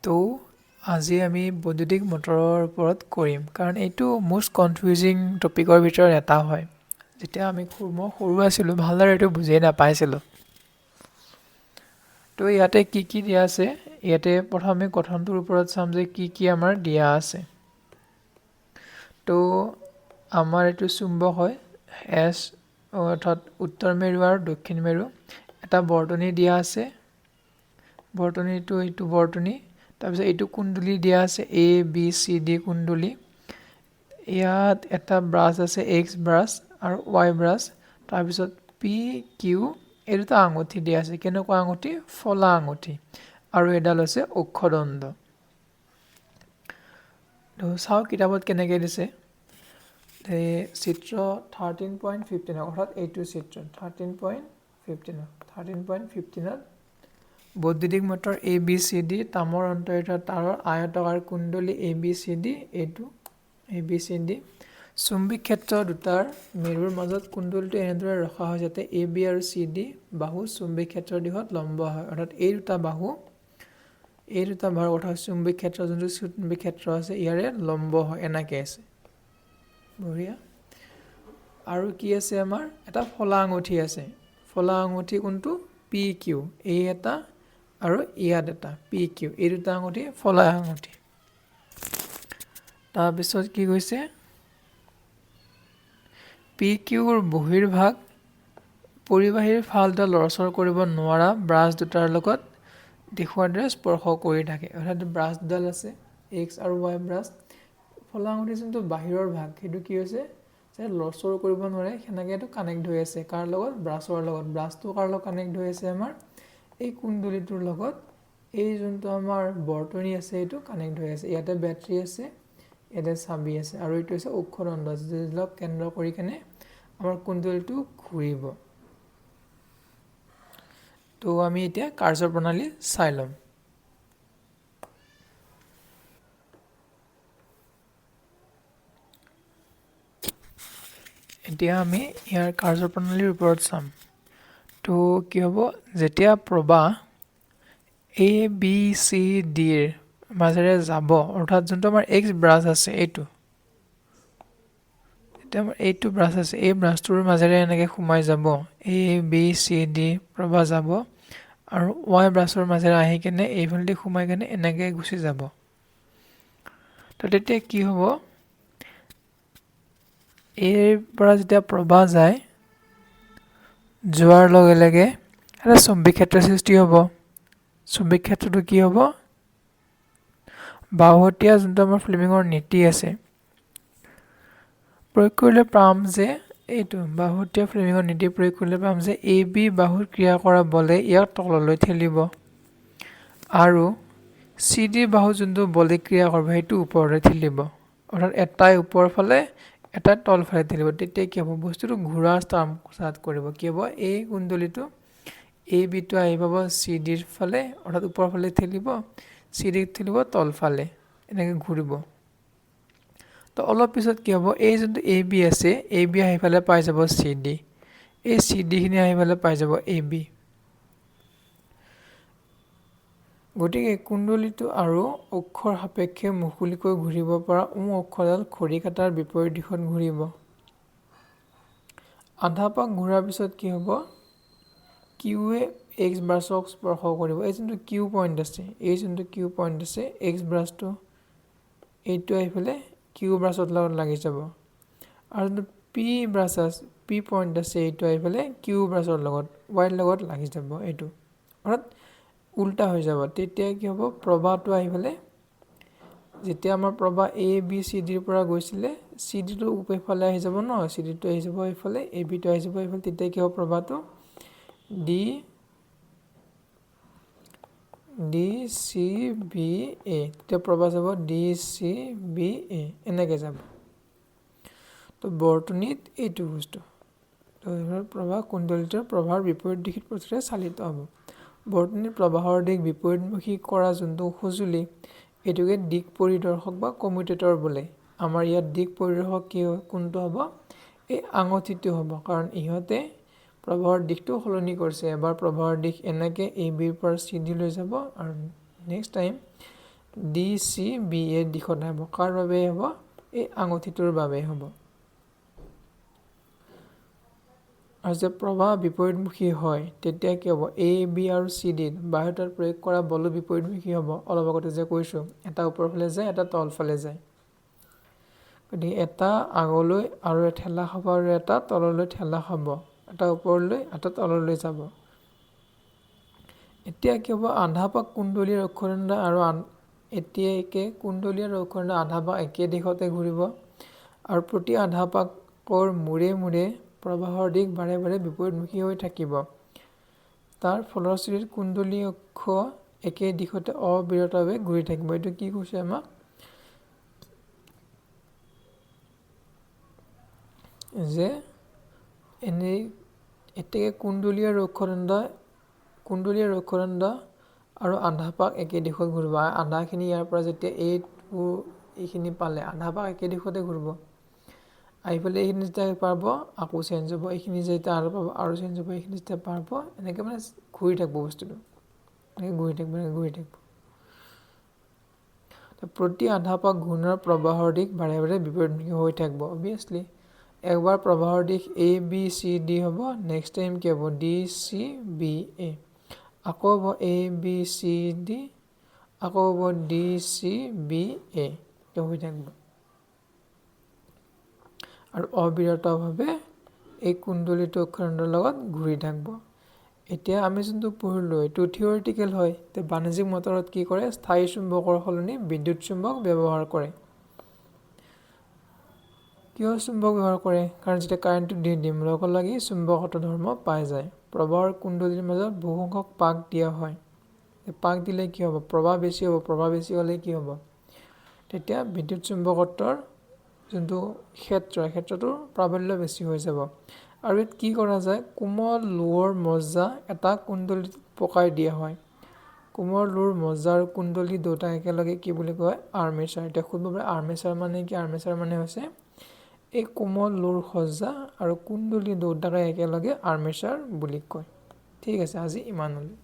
তো আজি আমি বৈদ্যুতিক মটৰৰ ওপৰত কৰিম কাৰণ এইটো মোষ্ট কনফিউজিং টপিকৰ ভিতৰত এটা হয়। যেতিয়া মই সৰু আছিলোঁ ভালদৰে এইটো বুজিয়ে নাপাইছিলোঁ। তো ইয়াতে কি কি দিয়া আছে, ইয়াতে প্ৰথমে গঠনটোৰ ওপৰত চাম যে কি কি আমাৰ দিয়া আছে। তো আমাৰ এইটো চুম্বক হয় এছ, অৰ্থাৎ উত্তৰ মেৰু আৰু দক্ষিণ মেৰু। এটা বৰ্তনী দিয়া আছে, এইটো বৰ্তনী। তাৰপিছত এইটো কুণ্ডলী দিয়া আছে, ABCD কুণ্ডলী। ইয়াত এটা ব্ৰাছ আছে, X ব্ৰাছ আৰু Y ব্ৰাছ। তাৰপিছত PQ, এই দুটা আঙুঠি দিয়া আছে। কেনেকুৱা আঙুঠি? ফলা আঙুঠি। আৰু এডাল হৈছে অক্ষদণ্ড। তো চাওঁ কিতাপত কেনেকৈ দিছে। চিত্ৰ 13.15, অৰ্থাৎ এইটো চিত্ৰ 13.15ত বৈদ্যুতিক মটৰ ABCD তামৰ অন্তৰিত তাৰৰ আয়তাকাৰ কুণ্ডলী ABCD, এইটো ABCD। চুম্বিক ক্ষেত্ৰ দুটাৰ মেৰুৰ মাজত কুণ্ডলীটো এনেদৰে ৰখা হয় যাতে AB আৰু CD বাহু চুম্বিক ক্ষেত্ৰৰ দিশত লম্ব হয়। অৰ্থাৎ এই দুটা বাহুৰ কথা চুম্বিক ক্ষেত্ৰ, যোনটো চুম্বিক ক্ষেত্ৰ আছে ইয়াৰে লম্ব হয়, এনেকৈ আছে। বঢ়িয়া। আৰু কি আছে আমাৰ? এটা ফলা আঙুঠি আছে। ফলা আঙুঠি কোনটো? PQ, এই এটা আৰু ইয়াত এটা PQ, এই দুটা আঙুঠি ফলা আঙুঠি। তাৰপিছত কি কৈছে? PQৰ বহিৰ্ভাগ পৰিবাহীৰ ফাল দুটা লৰচৰ কৰিব নোৱাৰা ব্ৰাছ দুটাৰ লগত দেখুওৱাৰ দৰে স্পৰ্শ কৰি থাকে। অৰ্থাৎ ব্ৰাছ দুডাল আছে, X আৰু Y ব্ৰাছ। ফলা আঙুঠি যোনটো বাহিৰৰ ভাগ সেইটো কি হৈছে যে লৰচৰ কৰিব নোৱাৰে, সেনেকৈ এইটো কানেক্ট হৈ আছে। কাৰ লগত? ব্ৰাছৰ লগত। ব্ৰাছটো কাৰ লগত কানেক্ট হৈ আছে আমাৰ? এই কুণ্ডলীটোৰ লগত এই যোনটো আমাৰ বৰ্তনী আছে এইটো কানেক্ট হৈ আছে। ইয়াতে বেটাৰী আছে, ইয়াতে চাবি আছে, আৰু এইটো হৈছে অক্ষদণ্ড, যিবিলাক কেন্দ্ৰ কৰি কেনে আমাৰ কুণ্ডলীটো ঘূৰিব। তো আমি এতিয়া কাৰ্যপ্ৰণালী চাই ল'ম। এতিয়া আমি ইয়াৰ কাৰ্যপ্ৰণালীৰ ওপৰত চাম। তো কি হ'ব, যেতিয়া প্ৰবাহ ABCDৰ মাজেৰে যাব, অৰ্থাৎ যোনটো আমাৰ X ব্ৰাছ আছে এইটো, এতিয়া আমাৰ এইটো ব্ৰাছ আছে, এই ব্ৰাছটোৰ মাজেৰে এনেকৈ সোমাই যাব, ABCD প্ৰবাহ যাব, আৰু Y ব্ৰাছৰ মাজেৰে আহি কেনে এইফালেদি সোমাই কেনে এনেকৈ গুচি যাব। তো তেতিয়া কি হ'ব, এইৰ পৰা যেতিয়া প্ৰবাহ যায়, যোৱাৰ লগে লগে এটা চুম্বিক ক্ষেত্ৰৰ সৃষ্টি হ'ব। চুম্বিক ক্ষেত্ৰটো কি হ'ব? বাওহতীয়া যোনটো আমাৰ ফ্লেমিঙৰ নীতি আছে, প্ৰয়োগ কৰিলে পাম যে এইটো বাওহতীয়া ফ্লেমিঙৰ নীতি প্ৰয়োগ কৰিলে পাম যে AB বাহুত ক্ৰিয়া কৰা বলে ইয়াক তললৈ ঠেলিব, আৰু CD বাহু যোনটো বলে ক্ৰিয়া কৰিব সেইটো ওপৰলৈ ঠেলিব। অৰ্থাৎ এটাই ওপৰৰ ফালে, এটাই তল ফালে ঠেলিব। তেতিয়া কি হ'ব? বস্তুটো ঘূৰা ষ্টাৰ্ট কৰিব। কি হ'ব? এই কুণ্ডলীটো ABটো আহি পাব CDৰ ফালে, অৰ্থাৎ ওপৰৰ ফালে ঠেলিব, CDক ঠেলিব তল ফালে, এনেকৈ ঘূৰিব। তো অলপ পিছত কি হ'ব, এই যোনটো AB আছে, AB আহি পেলাই পাই যাব CD, এই CDখিনি আহি পেলাই পাই যাব AB। গতিকে কুণ্ডলীটো আৰু অক্ষৰ সাপেক্ষে মুকলিকৈ ঘূৰিব পৰা অক্ষডাল ঘড়ী কাঁটাৰ বিপৰীত দিশত ঘূৰিব। আধা পাক ঘূৰাৰ পিছত কি হ'ব, কিউৱে X ব্ৰাছক স্পৰ্শ কৰিব। এই যোনটো কিউ পইণ্ট আছে, X ব্ৰাছটো এইটো আহি পেলাই কিউ ব্ৰাছৰ লগত লাগি যাব, আৰু যোনটো P পইণ্ট আছে এইটো আহি পেলাই কিউ ব্ৰাছৰ লগত, Yৰ লগত লাগি যাব। এইটো অৰ্থাৎ উল্টা হৈ যাব। তেতিয়া কি হ'ব, প্ৰবাহটো আহি পেলাই, যেতিয়া আমাৰ প্ৰবাহ ABCDৰ পৰা গৈছিলে, CDটো এইফালে আহি যাব ন, CDটো আহি যাব এইফালে, ABটো আহি যাব এইফালে। তেতিয়া কি হ'ব, প্ৰবাহটো DCBA, তেতিয়া প্ৰবাহ যাব DCBA, এনেকৈ যাব। তো বৰ্তনীত এইটো বস্তু, তো প্ৰবাহ কুণ্ডলীটোৰ প্ৰবাহৰ বিপৰীত দিশত পথেৰে চালিত হ'ব। বৰ্তনীৰ প্ৰবাহৰ দিশ বিপৰীতমুখী কৰা যোনটো সঁজুলি, এইটোকে দিক পৰিদৰ্শক বা কমিউটেটৰ বোলে। আমাৰ ইয়াত দিক পৰিদৰ্শক কি কোনটো হ'ব? এই আঙুঠিটো হ'ব, কাৰণ ইহঁতে প্ৰবাহৰ দিশটো সলনি কৰিছে। এবাৰ প্ৰবাহৰ দিশ এনেকৈ ABৰ পৰা CD লৈ যাব, আৰু নেক্সট টাইম DCBA দিশত হ'ব। কাৰ বাবে হ'ব? এই আঙুঠিটোৰ বাবে হ'ব। আৰু যে প্ৰবাহ বিপৰীতমুখী হয় তেতিয়া কি হ'ব? AB আৰু CD বাহুটোত প্ৰয়োগ কৰা বলো বিপৰীতমুখী হ'ব। অলপ আগতে যে কৈছোঁ, এটা ওপৰৰ ফালে যায়, এটা তল ফালে যায়। গতিকে এটা আগলৈ আৰু ঠেলা খাব আৰু এটা তললৈ ঠেলা খাব। এটা ওপৰলৈ, এটা তললৈ যাব। এতিয়া কি হ'ব? আধাপাক কুণ্ডলী আৰু অক্ষৰেন্দ্ৰ আৰু একে কুণ্ডলী আৰু অক্ষৰেন্দ্ৰ আধাপাক একে দিশতে ঘূৰিব আৰু প্ৰতি আধাপাকৰ মূৰে মূৰে প্ৰবাহৰ দিশ বাৰে বাৰে বিপৰীতমুখী হৈ থাকিব। তাৰ ফলশ্ৰুতিত কুণ্ডলী অক্ষ একে দিশতে অবিৰতভাৱে ঘূৰি থাকিব। এইটো কি কৈছে আমাক? যে এনেই এতিয়া কুণ্ডলী আৰু অক্ষৰেন্দ্ৰ আৰু আধাপাক একে দিশত ঘূৰিব। আধাখিনি ইয়াৰ পৰা যেতিয়া এইখিনি পালে আধাপাক একে দিশতে ঘূৰিব। আহি পেলাই এইখিনি যেতিয়া পাব আকৌ চেঞ্জ হ'ব, এইখিনি যেতিয়া আৰু পাব আৰু চেঞ্জ হ'ব, এইখিনি যেতিয়া পাব এনেকৈ মানে ঘূৰি থাকিব বস্তুটো। এনেকৈ ঘূৰি থাকিব। প্ৰতি আধাপাক ঘূৰ্ণনৰ প্ৰবাহৰ দিশ বাৰে বাৰে বিপৰীতমুখী হৈ থাকিব। অবভিয়াছলি একবাৰ প্ৰবাহৰ দিশ ABCD হ'ব, নেক্সট টাইম কি হ'ব? DCBA, আকৌ হ'ব ABCD, আকৌ হ'ব DCBA হৈ থাকিব। আৰু অবিৰতভাৱে এই কুণ্ডলীটো অক্ষৰেন্দ্ৰৰ লগত ঘূৰি থাকিব। এতিয়া আমি যোনটো পঢ়িলোঁ এইটো থিয়ৰিটিকেল হয়। বাণিজ্যিক মটৰত কি কৰে? স্থায়ী চুম্বকৰ সলনি বিদ্যুৎ চুম্বক ব্যৱহাৰ কৰে। কিয় চুম্বক ব্যৱহাৰ কৰে? কাৰণ যেতিয়া কাৰেণ্টটো দিম লগে লাগি চুম্বকত্ব ধৰ্ম পাই যায়। প্ৰবাহৰ কুণ্ডলীৰ মাজত বহুসংখ্যক পাক দিয়া হয়। পাক দিলে কি হ'ব? প্ৰবাহ বেছি হ'ব। প্ৰবাহ বেছি হ'লে কি হ'ব? তেতিয়া বিদ্যুৎ চুম্বকত্বৰ যোনটো ক্ষেত্ৰটোৰ প্ৰাবল্য বেছি হৈ যাব। আৰু ইয়াত কি কৰা যায়? কোমল লোহাৰ মজ্জা এটা কুণ্ডলীত পকাই দিয়া হয়। কোমল লোহাৰ মজ্জা আৰু কুণ্ডলী দুটা একেলগে কি বুলি কয়? আৰ্মেচাৰ। এতিয়া সুধিব পাৰে আৰ্মেচাৰ মানে কি? আৰ্মেচাৰ মানে হৈছে এই কোমল লোহাৰ সজ্জা আৰু কুণ্ডলী দুটাকে একেলগে আৰ্মেচাৰ বুলি কয়। ঠিক আছে, আজি ইমানলৈ।